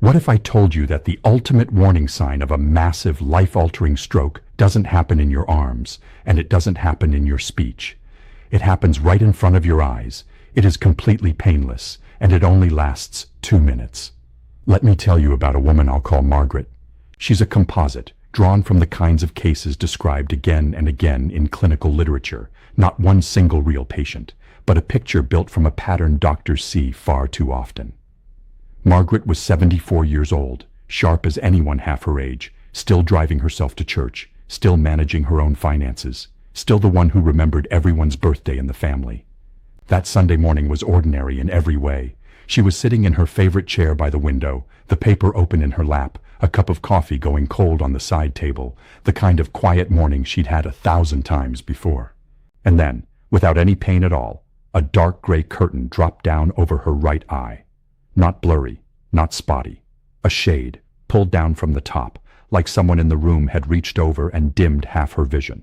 What if I told you that the ultimate warning sign of a massive, life-altering stroke doesn't happen in your arms, and it doesn't happen in your speech? It happens right in front of your eyes. It is completely painless, and it only lasts 2 minutes. Let me tell you about a woman I'll call Margaret. She's a composite, drawn from the kinds of cases described again and again in clinical literature, not one single real patient, but a picture built from a pattern doctors see far too often. Margaret was 74 years old, sharp as anyone half her age, still driving herself to church, still managing her own finances, still the one who remembered everyone's birthday in the family. That Sunday morning was ordinary in every way. She was sitting in her favorite chair by the window, the paper open in her lap, a cup of coffee going cold on the side table, the kind of quiet morning she'd had 1,000 times before. And then, without any pain at all, a dark gray curtain dropped down over her right eye. Not blurry, not spotty. A shade, pulled down from the top, like someone in the room had reached over and dimmed half her vision.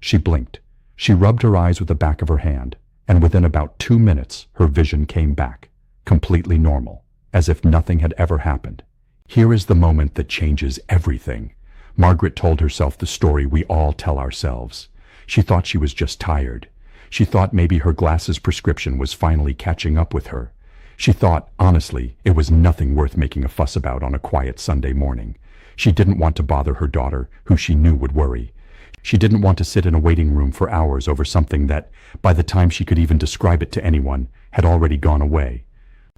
She blinked. She rubbed her eyes with the back of her hand, and within about 2 minutes her vision came back, completely normal, as if nothing had ever happened. Here is the moment that changes everything. Margaret told herself the story we all tell ourselves. She thought she was just tired. She thought maybe her glasses prescription was finally catching up with her. She thought, honestly, it was nothing worth making a fuss about on a quiet Sunday morning. She didn't want to bother her daughter, who she knew would worry. She didn't want to sit in a waiting room for hours over something that, by the time she could even describe it to anyone, had already gone away.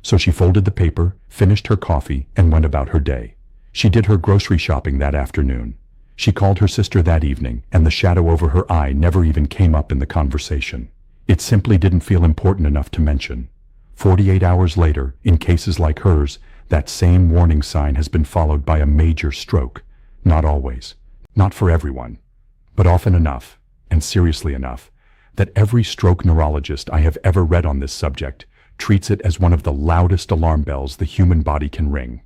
So she folded the paper, finished her coffee, and went about her day. She did her grocery shopping that afternoon. She called her sister that evening, and the shadow over her eye never even came up in the conversation. It simply didn't feel important enough to mention. 48 hours later, in cases like hers, that same warning sign has been followed by a major stroke. Not always, not for everyone, but often enough, and seriously enough, that every stroke neurologist I have ever read on this subject treats it as one of the loudest alarm bells the human body can ring.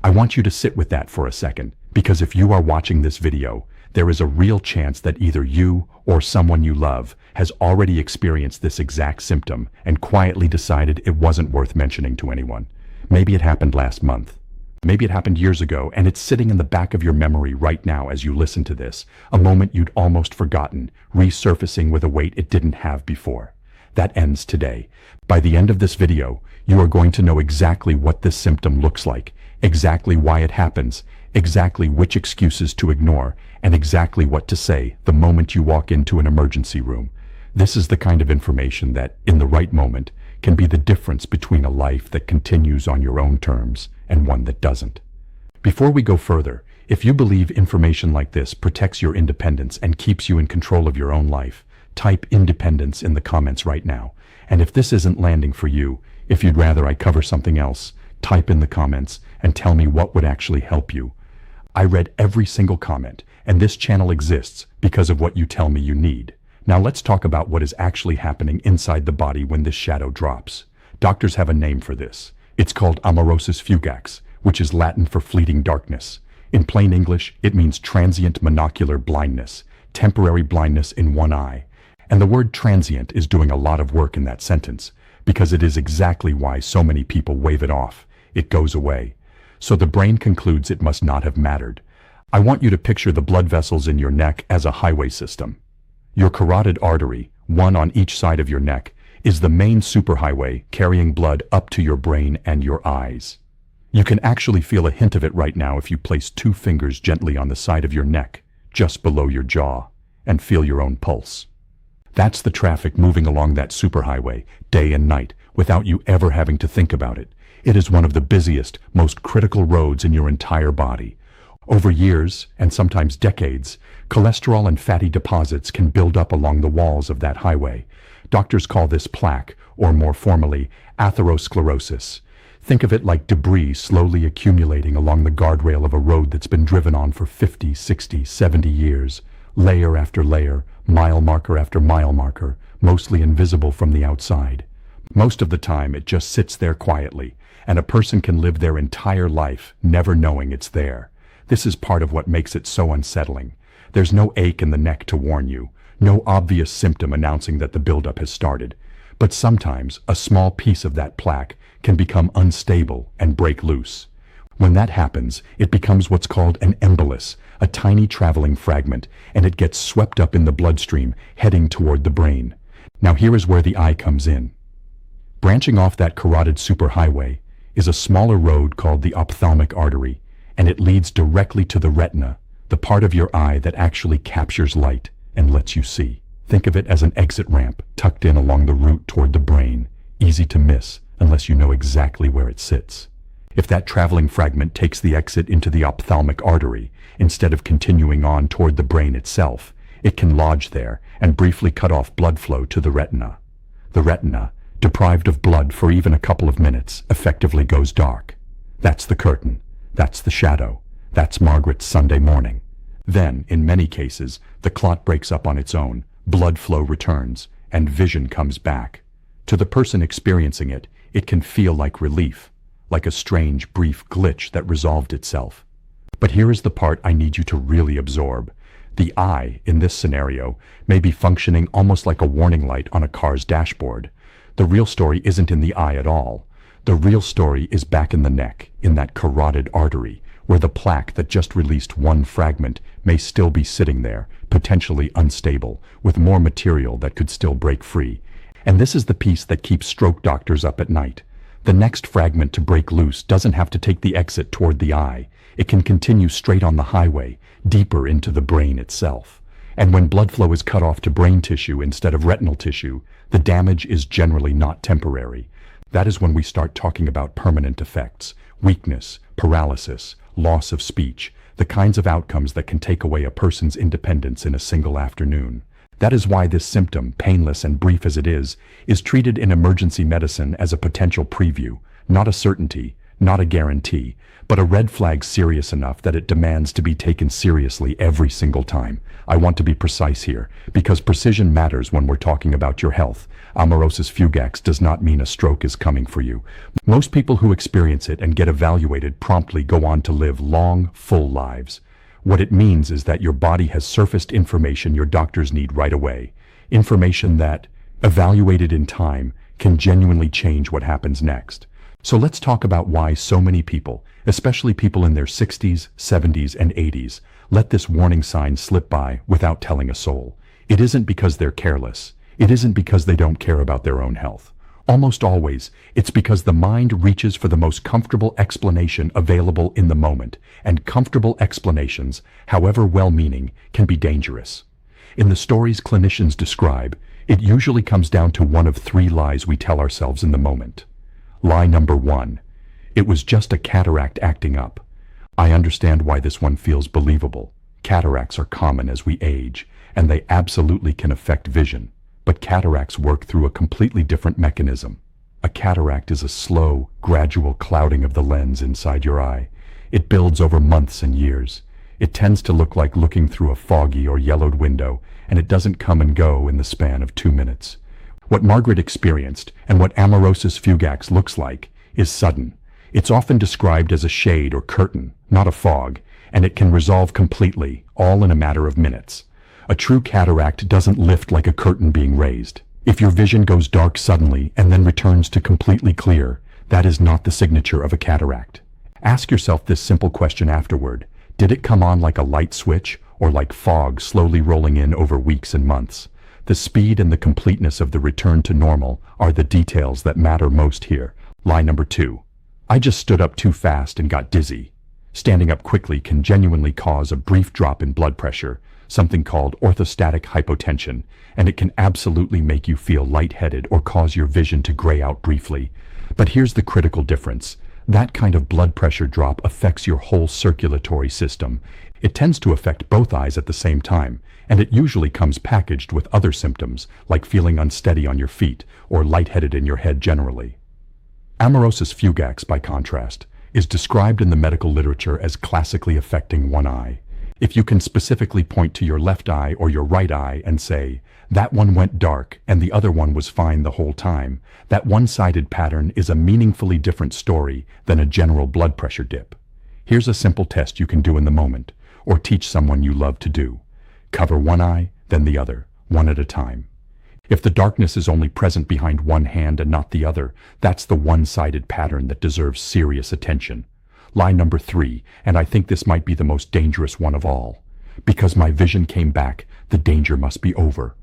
I want you to sit with that for a second, because if you are watching this video, there is a real chance that either you or someone you love has already experienced this exact symptom and quietly decided it wasn't worth mentioning to anyone. Maybe it happened last month. Maybe it happened years ago, and it's sitting in the back of your memory right now as you listen to this, a moment you'd almost forgotten, resurfacing with a weight it didn't have before. That ends today. By the end of this video, you are going to know exactly what this symptom looks like, exactly why it happens, exactly which excuses to ignore, and exactly what to say the moment you walk into an emergency room. This is the kind of information that, in the right moment, can be the difference between a life that continues on your own terms and one that doesn't. Before we go further, if you believe information like this protects your independence and keeps you in control of your own life, type independence in the comments right now. And if this isn't landing for you, if you'd rather I cover something else, type in the comments and tell me what would actually help you. I read every single comment, and this channel exists because of what you tell me you need. Now let's talk about what is actually happening inside the body when this shadow drops. Doctors have a name for this. It's called Amaurosis Fugax, which is Latin for fleeting darkness. In plain English, it means transient monocular blindness, temporary blindness in one eye. And the word transient is doing a lot of work in that sentence, because it is exactly why so many people wave it off. It goes away. So the brain concludes it must not have mattered. I want you to picture the blood vessels in your neck as a highway system. Your carotid artery, one on each side of your neck, is the main superhighway carrying blood up to your brain and your eyes. You can actually feel a hint of it right now if you place 2 fingers gently on the side of your neck, just below your jaw, and feel your own pulse. That's the traffic moving along that superhighway, day and night, without you ever having to think about it. It is one of the busiest, most critical roads in your entire body. Over years, and sometimes decades, cholesterol and fatty deposits can build up along the walls of that highway. Doctors call this plaque, or more formally, atherosclerosis. Think of it like debris slowly accumulating along the guardrail of a road that's been driven on for 50, 60, 70 years. Layer after layer, mile marker after mile marker, mostly invisible from the outside. Most of the time it just sits there quietly, and a person can live their entire life never knowing it's there. This is part of what makes it so unsettling. There's no ache in the neck to warn you, no obvious symptom announcing that the buildup has started. But sometimes a small piece of that plaque can become unstable and break loose. When that happens, it becomes what's called an embolus, a tiny traveling fragment, and it gets swept up in the bloodstream, heading toward the brain. Now here is where the eye comes in. Branching off that carotid superhighway is a smaller road called the ophthalmic artery, and it leads directly to the retina, the part of your eye that actually captures light and lets you see. Think of it as an exit ramp tucked in along the route toward the brain, easy to miss unless you know exactly where it sits. If that traveling fragment takes the exit into the ophthalmic artery, instead of continuing on toward the brain itself, it can lodge there and briefly cut off blood flow to the retina. The retina, deprived of blood for even a couple of minutes, effectively goes dark. That's the curtain. That's the shadow. That's Margaret's Sunday morning. Then, in many cases, the clot breaks up on its own, blood flow returns, and vision comes back. To the person experiencing it, it can feel like relief, like a strange, brief glitch that resolved itself. But here is the part I need you to really absorb. The eye, in this scenario, may be functioning almost like a warning light on a car's dashboard. The real story isn't in the eye at all. The real story is back in the neck, in that carotid artery, where the plaque that just released one fragment may still be sitting there, potentially unstable, with more material that could still break free. And this is the piece that keeps stroke doctors up at night. The next fragment to break loose doesn't have to take the exit toward the eye. It can continue straight on the highway, deeper into the brain itself. And when blood flow is cut off to brain tissue instead of retinal tissue, the damage is generally not temporary. That is when we start talking about permanent effects, weakness, paralysis, loss of speech, the kinds of outcomes that can take away a person's independence in a single afternoon. That is why this symptom, painless and brief as it is treated in emergency medicine as a potential preview, not a certainty, not a guarantee, but a red flag serious enough that it demands to be taken seriously every single time. I want to be precise here, because precision matters when we're talking about your health. Amaurosis Fugax does not mean a stroke is coming for you. Most people who experience it and get evaluated promptly go on to live long, full lives. What it means is that your body has surfaced information your doctors need right away. Information that, evaluated in time, can genuinely change what happens next. So let's talk about why so many people, especially people in their 60s, 70s, and 80s, let this warning sign slip by without telling a soul. It isn't because they're careless. It isn't because they don't care about their own health. Almost always, it's because the mind reaches for the most comfortable explanation available in the moment, and comfortable explanations, however well-meaning, can be dangerous. In the stories clinicians describe, it usually comes down to one of three lies we tell ourselves in the moment. Lie number 1. It was just a cataract acting up. I understand why this one feels believable. Cataracts are common as we age, and they absolutely can affect vision. But cataracts work through a completely different mechanism. A cataract is a slow, gradual clouding of the lens inside your eye. It builds over months and years. It tends to look like looking through a foggy or yellowed window, and it doesn't come and go in the span of 2 minutes. What Margaret experienced, and what Amaurosis Fugax looks like, is sudden. It's often described as a shade or curtain, not a fog, and it can resolve completely, all in a matter of minutes. A true cataract doesn't lift like a curtain being raised. If your vision goes dark suddenly and then returns to completely clear, that is not the signature of a cataract. Ask yourself this simple question afterward. Did it come on like a light switch, or like fog slowly rolling in over weeks and months? The speed and the completeness of the return to normal are the details that matter most here. Lie number 2. I just stood up too fast and got dizzy. Standing up quickly can genuinely cause a brief drop in blood pressure, something called orthostatic hypotension, and it can absolutely make you feel lightheaded or cause your vision to gray out briefly. But here's the critical difference. That kind of blood pressure drop affects your whole circulatory system. It tends to affect both eyes at the same time, and it usually comes packaged with other symptoms, like feeling unsteady on your feet or lightheaded in your head generally. Amaurosis Fugax, by contrast, is described in the medical literature as classically affecting one eye. If you can specifically point to your left eye or your right eye and say, that one went dark and the other one was fine the whole time, that one-sided pattern is a meaningfully different story than a general blood pressure dip. Here's a simple test you can do in the moment, or teach someone you love to do. Cover one eye, then the other, one at a time. If the darkness is only present behind one hand and not the other, that's the one-sided pattern that deserves serious attention. Lie number 3, and I think this might be the most dangerous one of all. Because my vision came back, the danger must be over.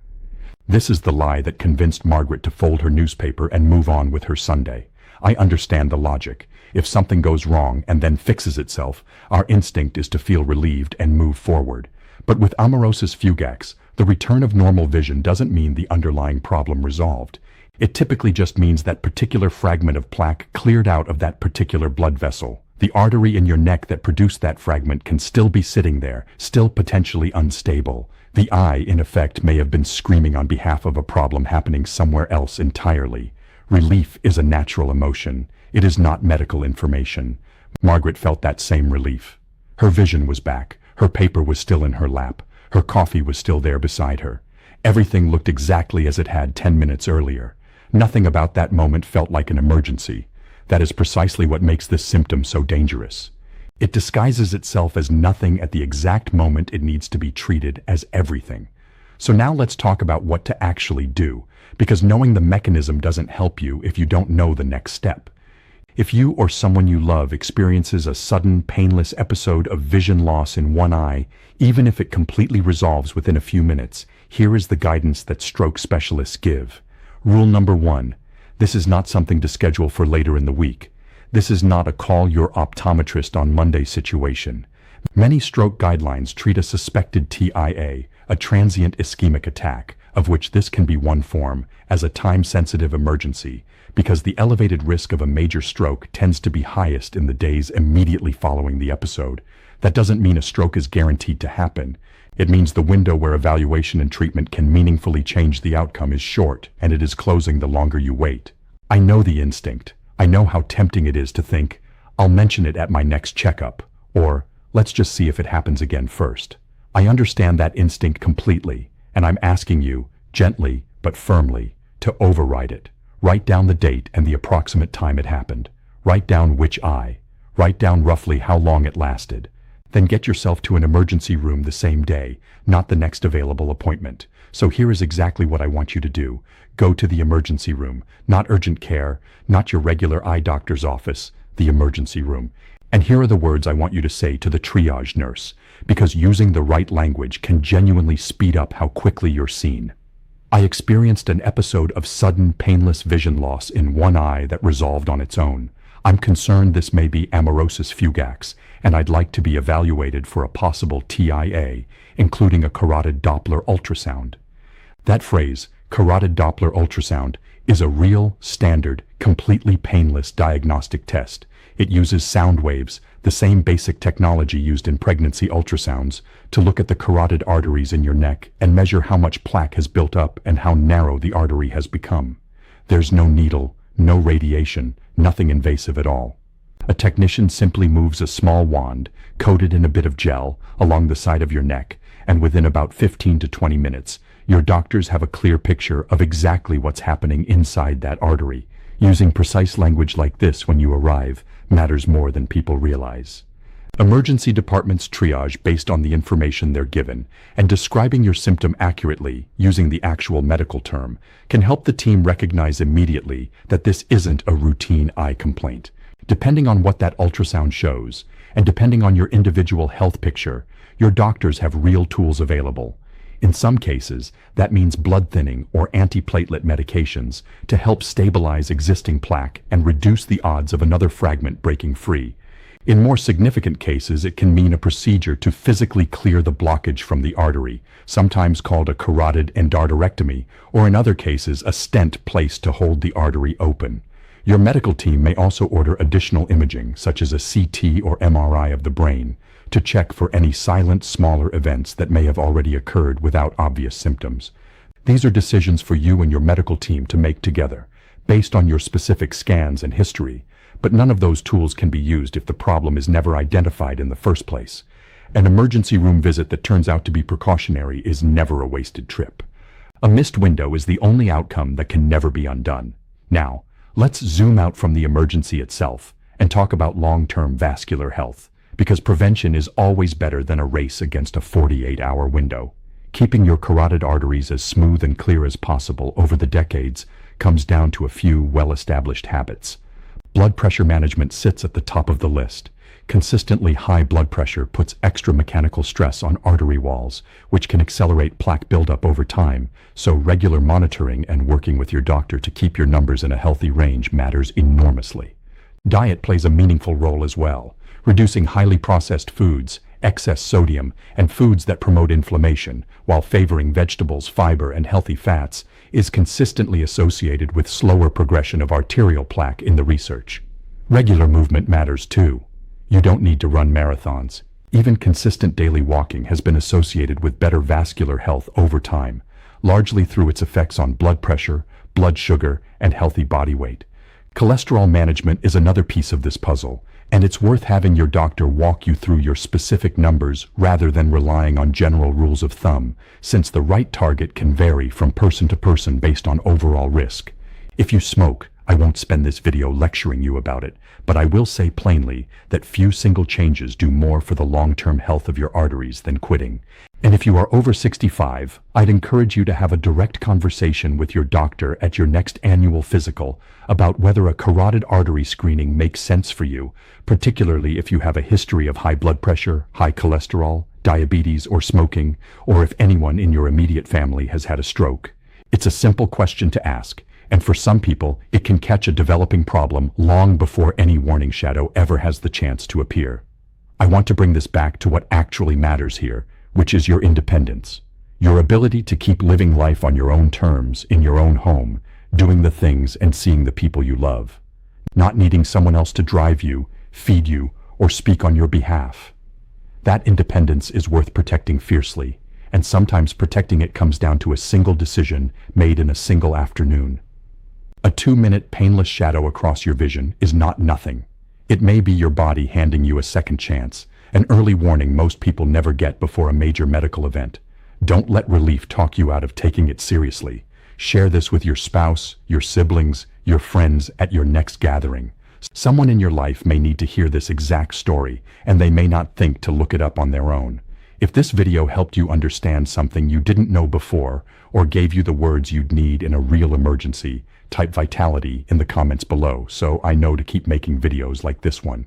This is the lie that convinced Margaret to fold her newspaper and move on with her Sunday. I understand the logic. If something goes wrong and then fixes itself, our instinct is to feel relieved and move forward. But with Amaurosis Fugax, the return of normal vision doesn't mean the underlying problem resolved. It typically just means that particular fragment of plaque cleared out of that particular blood vessel. The artery in your neck that produced that fragment can still be sitting there, still potentially unstable. The eye, in effect, may have been screaming on behalf of a problem happening somewhere else entirely. Relief is a natural emotion. It is not medical information. Margaret felt that same relief. Her vision was back. Her paper was still in her lap. Her coffee was still there beside her. Everything looked exactly as it had 10 minutes earlier. Nothing about that moment felt like an emergency. That is precisely what makes this symptom so dangerous. It disguises itself as nothing at the exact moment it needs to be treated as everything. So now let's talk about what to actually do, because knowing the mechanism doesn't help you if you don't know the next step. If you or someone you love experiences a sudden, painless episode of vision loss in one eye, even if it completely resolves within a few minutes, here is the guidance that stroke specialists give. Rule number 1. This is not something to schedule for later in the week. This is not a call your optometrist on Monday situation. Many stroke guidelines treat a suspected TIA, a transient ischemic attack, of which this can be one form, as a time-sensitive emergency, because the elevated risk of a major stroke tends to be highest in the days immediately following the episode. That doesn't mean a stroke is guaranteed to happen. It means the window where evaluation and treatment can meaningfully change the outcome is short, and it is closing the longer you wait. I know the instinct. I know how tempting it is to think, I'll mention it at my next checkup, or let's just see if it happens again first. I understand that instinct completely, and I'm asking you, gently but firmly, to override it. Write down the date and the approximate time it happened. Write down which eye. Write down roughly how long it lasted. Then get yourself to an emergency room the same day, not the next available appointment. So here is exactly what I want you to do. Go to the emergency room, not urgent care, not your regular eye doctor's office, the emergency room. And here are the words I want you to say to the triage nurse, because using the right language can genuinely speed up how quickly you're seen. I experienced an episode of sudden, painless vision loss in one eye that resolved on its own. I'm concerned this may be Amaurosis Fugax, and I'd like to be evaluated for a possible TIA, including a carotid Doppler ultrasound. That phrase, carotid Doppler ultrasound, is a real, standard, completely painless diagnostic test. It uses sound waves, the same basic technology used in pregnancy ultrasounds, to look at the carotid arteries in your neck and measure how much plaque has built up and how narrow the artery has become. There's no needle, no radiation, nothing invasive at all. A technician simply moves a small wand, coated in a bit of gel, along the side of your neck, and within about 15 to 20 minutes, your doctors have a clear picture of exactly what's happening inside that artery. Using precise language like this when you arrive matters more than people realize. Emergency departments triage based on the information they're given, and describing your symptom accurately, using the actual medical term, can help the team recognize immediately that this isn't a routine eye complaint. Depending on what that ultrasound shows, and depending on your individual health picture, your doctors have real tools available. In some cases, that means blood thinning or antiplatelet medications to help stabilize existing plaque and reduce the odds of another fragment breaking free. In more significant cases, it can mean a procedure to physically clear the blockage from the artery, sometimes called a carotid endarterectomy, or in other cases, a stent placed to hold the artery open. Your medical team may also order additional imaging, such as a CT or MRI of the brain, to check for any silent, smaller events that may have already occurred without obvious symptoms. These are decisions for you and your medical team to make together, based on your specific scans and history, but none of those tools can be used if the problem is never identified in the first place. An emergency room visit that turns out to be precautionary is never a wasted trip. A missed window is the only outcome that can never be undone. Now, let's zoom out from the emergency itself and talk about long-term vascular health, because prevention is always better than a race against a 48-hour window. Keeping your carotid arteries as smooth and clear as possible over the decades comes down to a few well-established habits. Blood pressure management sits at the top of the list. Consistently high blood pressure puts extra mechanical stress on artery walls, which can accelerate plaque buildup over time, so regular monitoring and working with your doctor to keep your numbers in a healthy range matters enormously. Diet plays a meaningful role as well. Reducing highly processed foods, excess sodium, and foods that promote inflammation, while favoring vegetables, fiber, and healthy fats, is consistently associated with slower progression of arterial plaque in the research. Regular movement matters too. You don't need to run marathons. Even consistent daily walking has been associated with better vascular health over time, largely through its effects on blood pressure, blood sugar, and healthy body weight. Cholesterol management is another piece of this puzzle, and it's worth having your doctor walk you through your specific numbers rather than relying on general rules of thumb, since the right target can vary from person to person based on overall risk. If you smoke, I won't spend this video lecturing you about it, but I will say plainly that few single changes do more for the long-term health of your arteries than quitting. And if you are over 65, I'd encourage you to have a direct conversation with your doctor at your next annual physical about whether a carotid artery screening makes sense for you, particularly if you have a history of high blood pressure, high cholesterol, diabetes, or smoking, or if anyone in your immediate family has had a stroke. It's a simple question to ask, and for some people, it can catch a developing problem long before any warning shadow ever has the chance to appear. I want to bring this back to what actually matters here, which is your independence. Your ability to keep living life on your own terms, in your own home, doing the things and seeing the people you love. Not needing someone else to drive you, feed you, or speak on your behalf. That independence is worth protecting fiercely, and sometimes protecting it comes down to a single decision made in a single afternoon. A 2-minute painless shadow across your vision is not nothing. It may be your body handing you a second chance, an early warning most people never get before a major medical event. Don't let relief talk you out of taking it seriously. Share this with your spouse, your siblings, your friends at your next gathering. Someone in your life may need to hear this exact story, and they may not think to look it up on their own. If this video helped you understand something you didn't know before, or gave you the words you'd need in a real emergency, type vitality in the comments below so I know to keep making videos like this one.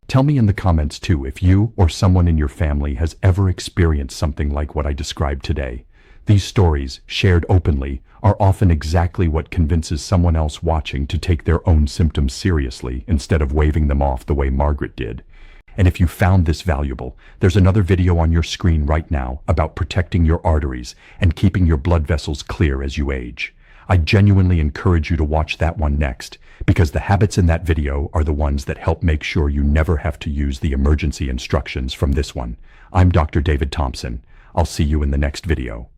Tell me in the comments too if you or someone in your family has ever experienced something like what I described today. These stories, shared openly, are often exactly what convinces someone else watching to take their own symptoms seriously instead of waving them off the way Margaret did. And if you found this valuable, there's another video on your screen right now about protecting your arteries and keeping your blood vessels clear as you age. I genuinely encourage you to watch that one next, because the habits in that video are the ones that help make sure you never have to use the emergency instructions from this one. I'm Dr. David Thompson. I'll see you in the next video.